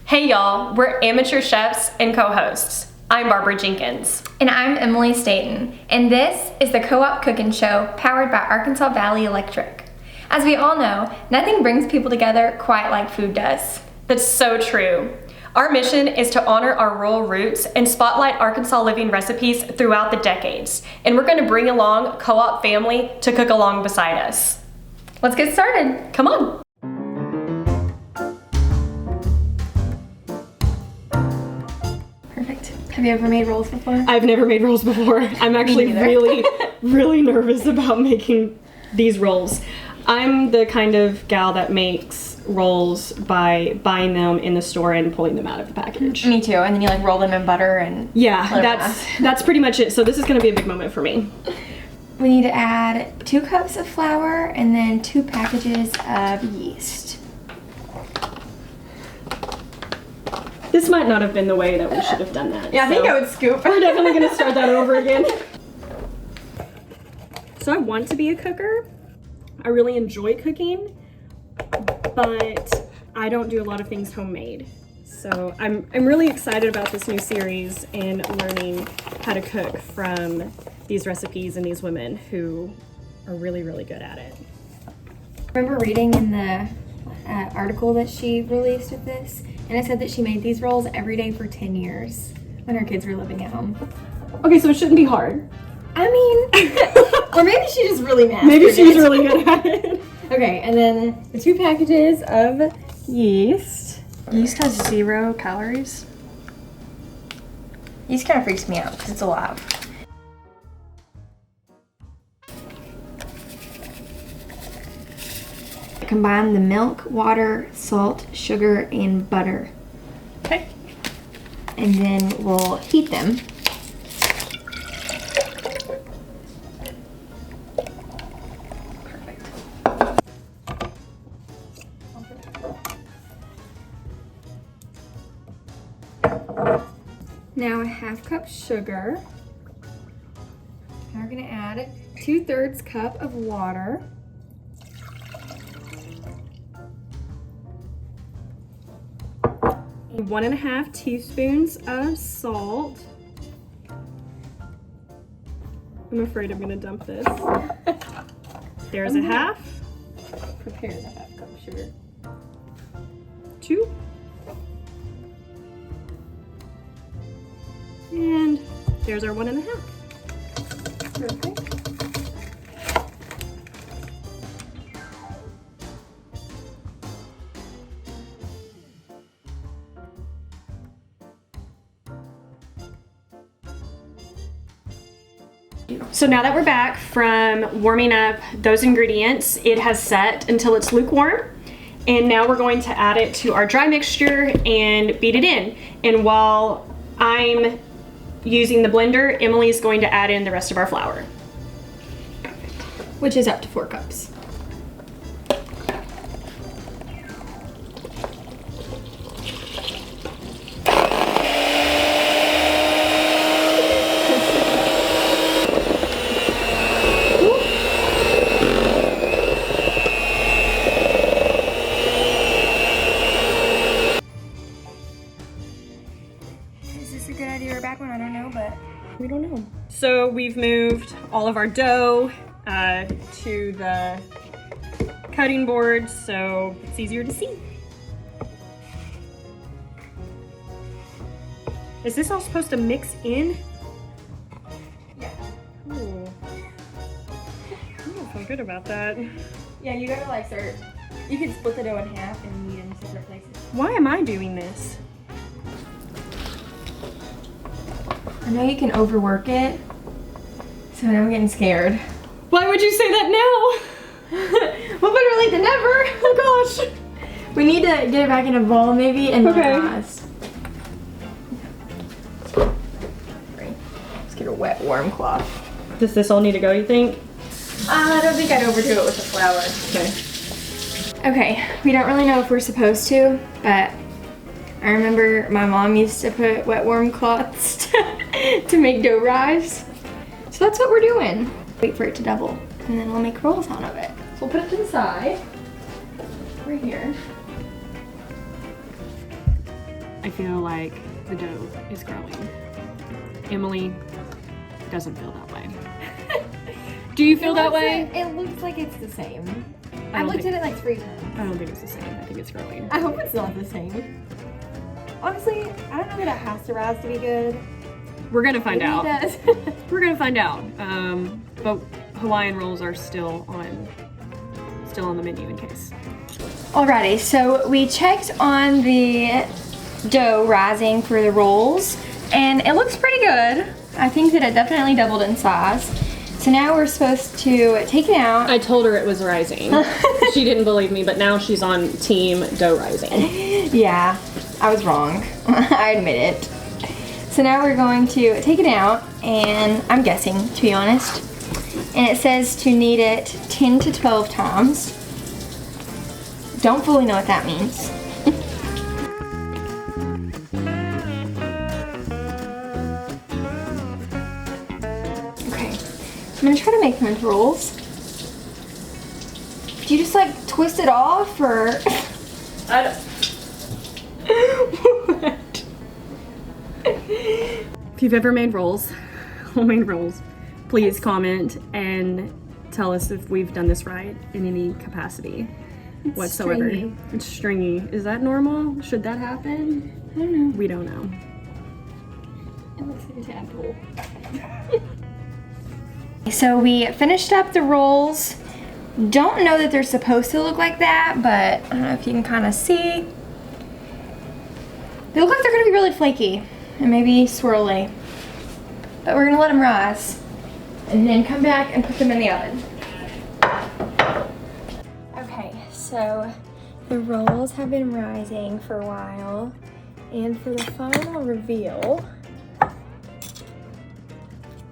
Hey y'all, we're amateur chefs and co-hosts. I'm Barbara Jenkins. And I'm Emily Staten. And this is the Co-op Cookin Show, powered by Arkansas Valley Electric. As we all know, nothing brings people together quite like food does. That's so true. Our mission is to honor our rural roots and spotlight Arkansas living recipes throughout the decades. And we're going to bring along Co-op family to cook along beside us. Let's get started. Come on. Perfect. Have you ever made rolls before? I've never made rolls before. I'm actually really nervous about making these rolls. I'm the kind of gal that makes rolls by buying them in the store and pulling them out of the package. Me too. And then you like roll them in butter and that's pretty much it. So this is going to be a big moment for me. We need to add 2 cups of flour and then 2 packages of yeast. This might not have been the way that we should have done that. Yeah, I think I would scoop. We're definitely going to start that over again. So I want to be a cooker. I really enjoy cooking, but I don't do a lot of things homemade. So I'm really excited about this new series and learning how to cook from these recipes and these women who are really good at it. I remember reading in the article that she released with this, and it said that she made these rolls every day for 10 years when her kids were living at home. Okay, so it shouldn't be hard. I mean, or maybe she just really mastered Maybe she's really good at it. Okay, and then the 2 packages of yeast. Yeast has 0 calories. Yeast kind of freaks me out because it's alive. Combine the milk, water, salt, sugar, and butter. Okay. And then we'll heat them. Perfect. Now a 1/2 cup sugar. Now we're gonna add 2/3 cup of water. And 1.5 teaspoons of salt. I'm afraid I'm gonna dump this. There's a half. Prepare the 1/2 cup of sugar. 2. And there's our 1.5. Perfect. So now that we're back from warming up those ingredients, it has set until it's lukewarm. And now we're going to add it to our dry mixture and beat it in. And while I'm using the blender, Emily's going to add in the rest of our flour. Which is up to 4 cups. Is this a good idea or a bad one? I don't know, but We don't know. So we've moved all of our dough to the cutting board so it's easier to see. Is this all supposed to mix in? yeah. Ooh. I don't feel good about that. Yeah, you gotta like start. You can split the dough in half and knead in separate places. Why am I doing this? I know you can overwork it, so now I'm getting scared. Why would you say that now? Well, better late than never. Oh gosh. We need to get it back in a bowl maybe and Okay. Let's get a wet, warm cloth. Does this all need to go, you think? I don't think I'd overdo it with the flour. Okay. Okay, we don't really know if we're supposed to, but I remember my mom used to put wet, warm cloths to make dough rise. So that's what we're doing. Wait for it to double, and then we'll make rolls out of it. So we'll put it to the side, right here. I feel like the dough is growing. Emily doesn't feel that way. Do you feel that way? It looks like it's the same. I I've looked at it like 3 times. I don't think it's the same. I think it's growing. I hope it's not the same. Honestly, I don't know that it has to rise to be good. We're gonna find Maybe out. it does. We're gonna find out. But Hawaiian rolls are still on the menu in case. Alrighty, so we checked on the dough rising for the rolls, and it looks pretty good. I think that it definitely doubled in size. So now we're supposed to take it out. I told her it was rising. She didn't believe me, but now she's on team dough rising. Yeah, I was wrong. I admit it. So now we're going to take it out, and I'm guessing, to be honest. And it says to knead it 10 to 12 times. Don't fully know what that means. Okay, I'm gonna try to make them into rolls. Do you just like twist it off, or? I don't. What? If you've ever made rolls, homemade rolls, please comment and tell us if we've done this right in any capacity whatsoever. Stringy. It's stringy. Is that normal? Should that happen? I don't know. We don't know. It looks like a tadpole. So we finished up the rolls. Don't know that they're supposed to look like that, but I don't know if you can kind of see. They look like they're gonna be really flaky and maybe swirly. But we're gonna let them rise and then come back and put them in the oven. Okay, so the rolls have been rising for a while, and for the final reveal,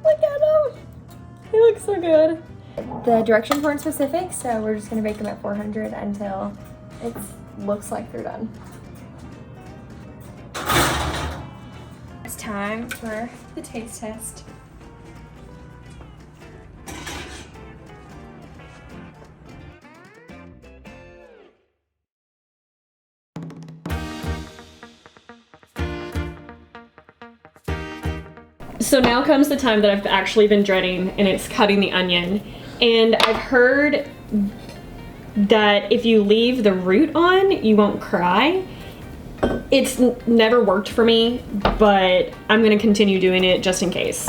look at them! They look so good. The directions weren't specific, so we're just gonna bake them at 400 until it looks like they're done. It's time for the taste test. So now comes the time that I've actually been dreading, and it's cutting the onion. And I've heard that if you leave the root on, you won't cry. It's never worked for me, but I'm gonna continue doing it just in case.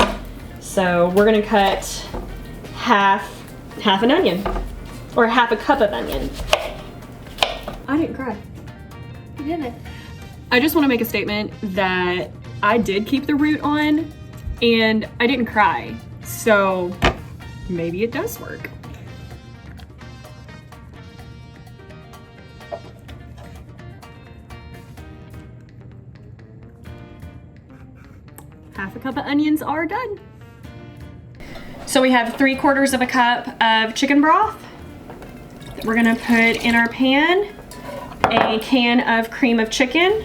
So we're gonna cut half an onion, or half a cup of onion. I didn't cry. You didn't. I just wanna make a statement that I did keep the root on, and I didn't cry, so maybe it does work. Half a cup of onions are done. So we have 3/4 of a cup of chicken broth that we're gonna put in our pan, a can of cream of chicken.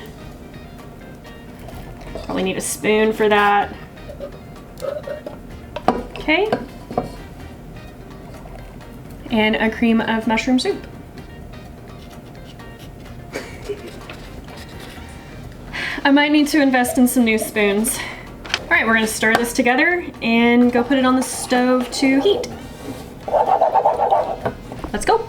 Probably need a spoon for that. Okay. And a cream of mushroom soup. I might need to invest in some new spoons. All right, we're gonna stir this together and go put it on the stove to heat. Let's go.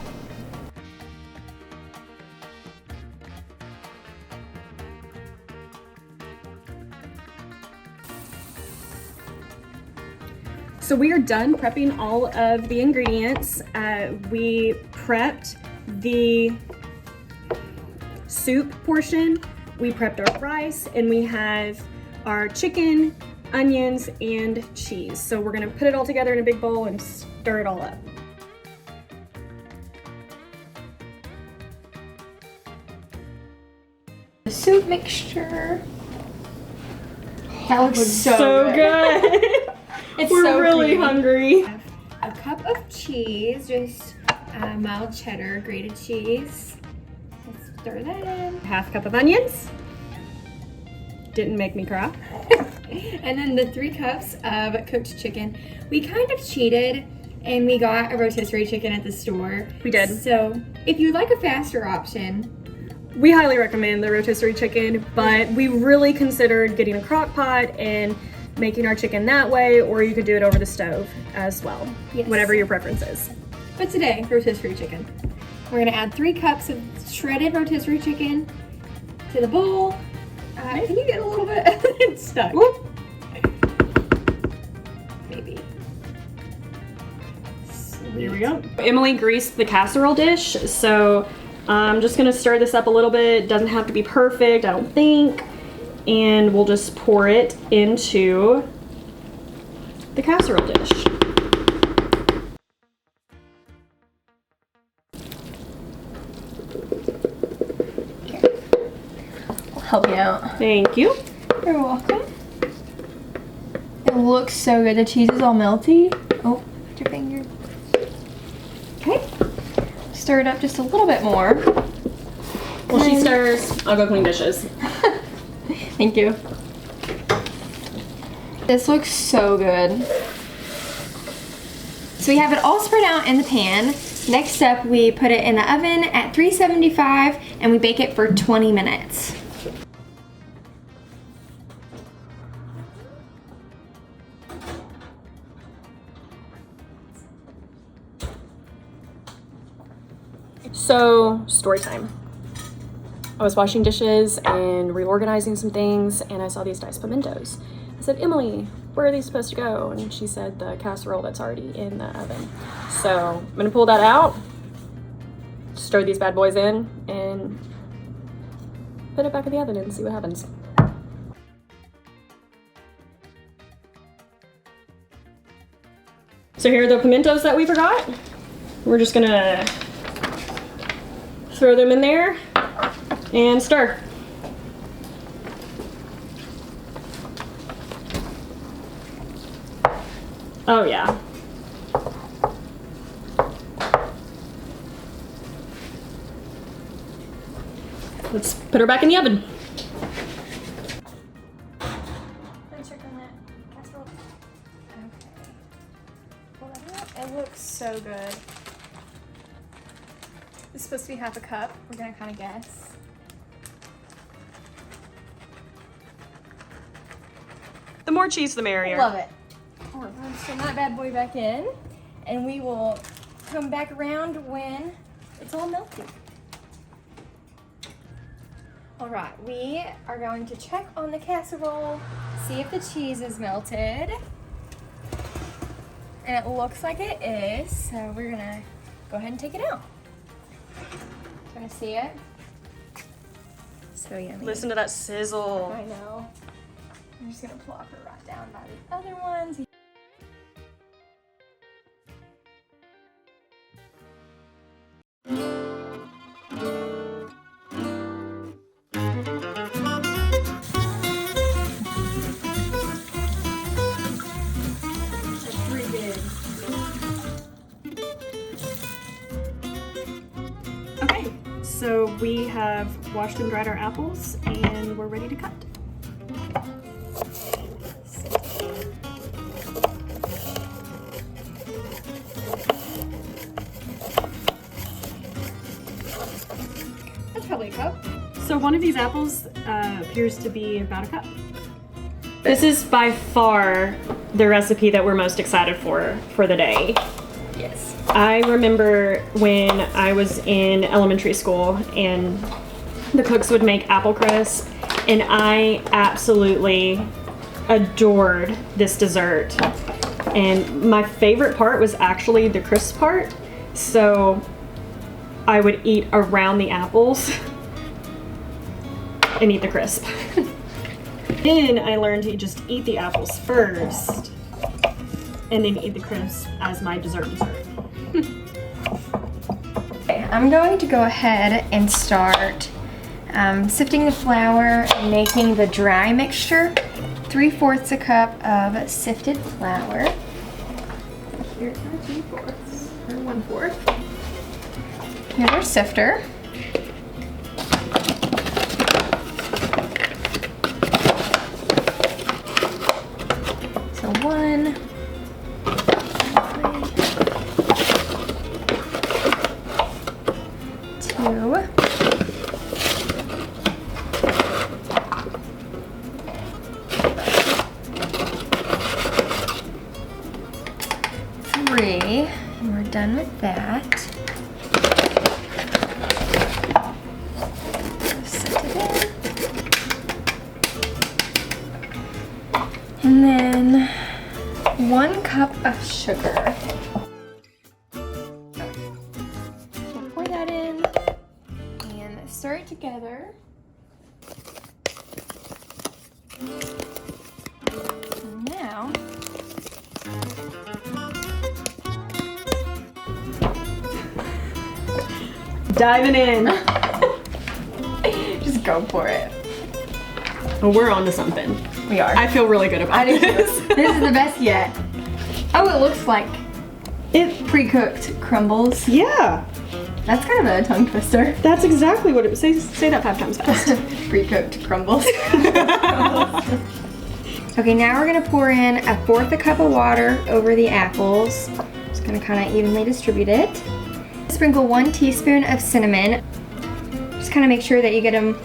So we are done prepping all of the ingredients. We prepped the soup portion, we prepped our rice, and we have our chicken, onions, and cheese. So we're gonna put it all together in a big bowl and stir it all up. The soup mixture. That looks so good. It's We're so really creamy. hungry. A cup of cheese, just mild cheddar, grated cheese. Let's stir that in. Half cup of onions. Didn't make me cry. And then the 3 cups of cooked chicken. We kind of cheated and we got a rotisserie chicken at the store. We did. So if you'd like a faster option, we highly recommend the rotisserie chicken, but we really considered getting a crock pot and making our chicken that way, or you could do it over the stove as well. Yes. Whatever your preference is. But today, rotisserie chicken. We're gonna add 3 cups of shredded rotisserie chicken to the bowl. Can you get a little bit? It's stuck. Whoop. Maybe. Here we go. Emily greased the casserole dish, so I'm just gonna stir this up a little bit. Doesn't have to be perfect, I don't think. And we'll just pour it into the casserole dish. I'll help you out. Thank you. You're welcome. It looks so good. The cheese is all melty. Oh, put your finger. Okay. Stir it up just a little bit more. While she stirs, I'll go clean dishes. Thank you. This looks so good. So we have it all spread out in the pan. Next up, we put it in the oven at 375 and we bake it for 20 minutes. So, story time. I was washing dishes and reorganizing some things, and I saw these diced pimentos. I said, Emily, where are these supposed to go? And she said, the casserole that's already in the oven. So I'm gonna pull that out, stir these bad boys in, and put it back in the oven and see what happens. So here are the pimentos that we forgot. We're just gonna throw them in there and stir. Oh yeah. Let's put her back in the oven. It looks so good. It's supposed to be half a cup. We're gonna kind of guess. The more cheese, the merrier. Love it. All right, we're just putting that bad boy back in, and we will come back around when it's all melty. All right, we are going to check on the casserole, see if the cheese is melted. And it looks like it is, so we're gonna go ahead and take it out. Gonna see it? So yummy. Listen to that sizzle. I know. I'm just gonna plop it right down by the other ones. Okay, so we have washed and dried our apples and we're ready to cut. That's probably a cup. So one of these apples appears to be about a cup. This is by far the recipe that we're most excited for the day. Yes. I remember when I was in elementary school and the cooks would make apple crisp, and I absolutely adored this dessert. And my favorite part was actually the crisp part, so I would eat around the apples and eat the crisp. Then I learned to just eat the apples first and then eat the crisp as my dessert. Okay, I'm going to go ahead and start sifting the flour and making the dry mixture. 3/4 a cup of sifted flour. Here's our 3/4 or 1/4. Here's our sifter. So 1. 2. done with that. Set it in. And then 1 cup of sugar. We'll pour that in and stir it together. And now, Diving in. just go for it. Oh, we're on to something. We are. I feel really good about this. This is the best yet. Oh, it looks like It, pre-cooked crumbles. yeah, That's kind of a tongue twister. that's exactly what it was. Say that 5 times fast. Pre-cooked crumbles. Okay, now we're gonna pour in 1/4 cup of water over the apples. Just gonna kind of evenly distribute it. Sprinkle 1 teaspoon of cinnamon. Just kind of make sure that you get them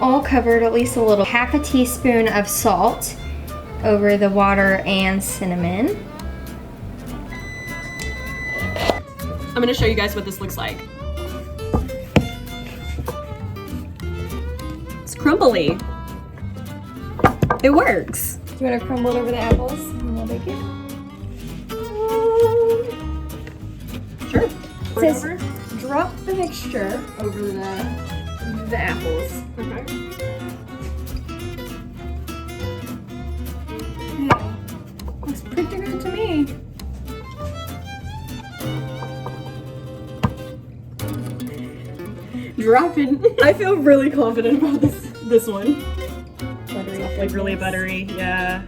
all covered, at least a little. 1/2 teaspoon of salt over the water and cinnamon. I'm gonna show you guys what this looks like. It's crumbly. It works. Do you want to crumble it over the apples and we'll bake it? Sure. It says drop the mixture over the apples. Okay. Yeah, looks pretty good to me. Drop it. I feel really confident about this one. Buttery, Like really buttery, yeah.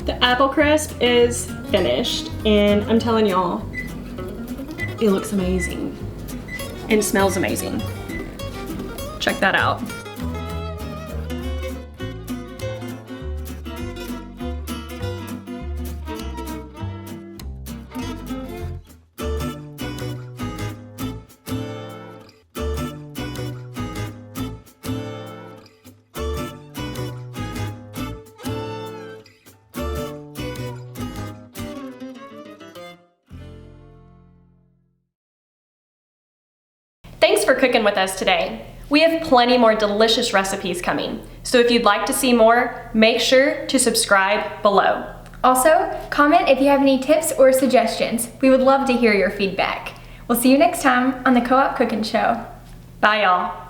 The apple crisp is finished, and I'm telling y'all, it looks amazing and smells amazing. Check that out. Thanks for cooking with us today. We have plenty more delicious recipes coming, so if you'd like to see more, make sure to subscribe below. Also, comment if you have any tips or suggestions. We would love to hear your feedback. We'll see you next time on the Co-op Cookin Show. Bye, y'all.